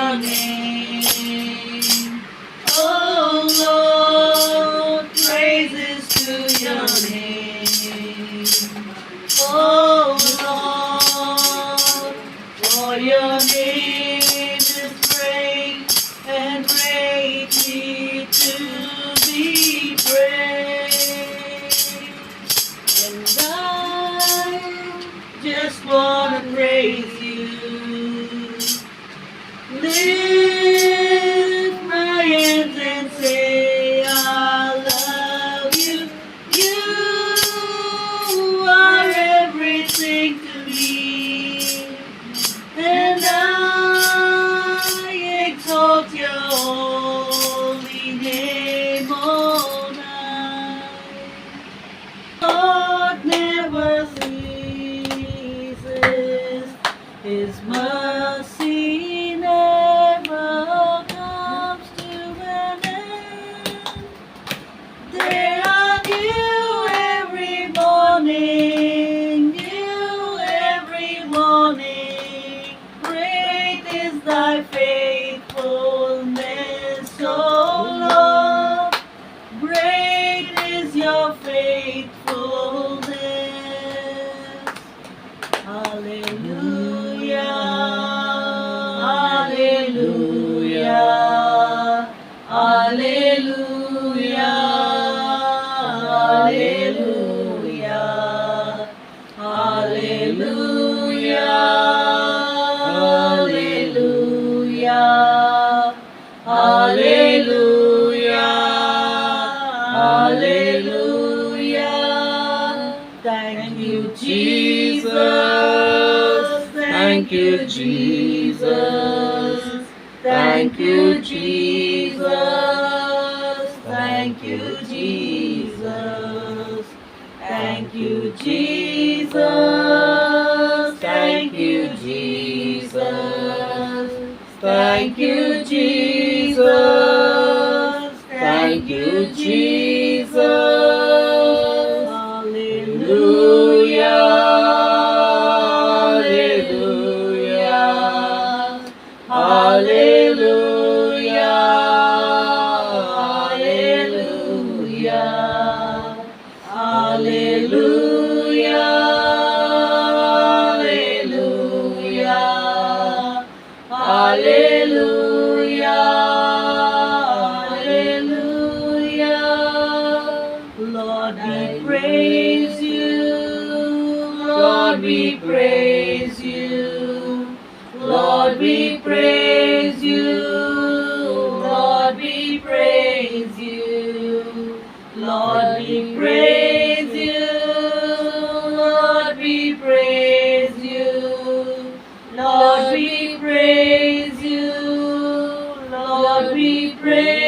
your name. Oh Lord, praises to your name. Oh Lord, for your name is great and greatly to be praised. And I just want to praise you. Lift my hands and say I love you. You are everything to me, and I exalt your holy name all night. God never ceases, His mercy never comes to an end. They are new every morning, new every morning. Great is thy faithfulness, O Lord. Great is your faithfulness. Hallelujah, hallelujah, hallelujah, hallelujah, hallelujah, hallelujah, hallelujah, hallelujah. Thank you, Jesus. Thank you, Jesus. Thank you, Jesus. Thank you, Jesus. Thank you, Jesus. Thank you, Jesus. Thank you, Jesus. Thank you, Jesus. Hallelujah. Hallelujah. Hallelujah. Hallelujah. Hallelujah. Hallelujah. Hallelujah. Hallelujah. Lord, we praise you. Lord, we praise you. Lord, we praise you. Lord, we praise you. Lord, we praise you. Lord, we praise you. Lord, we praise you. Lord, we praise you.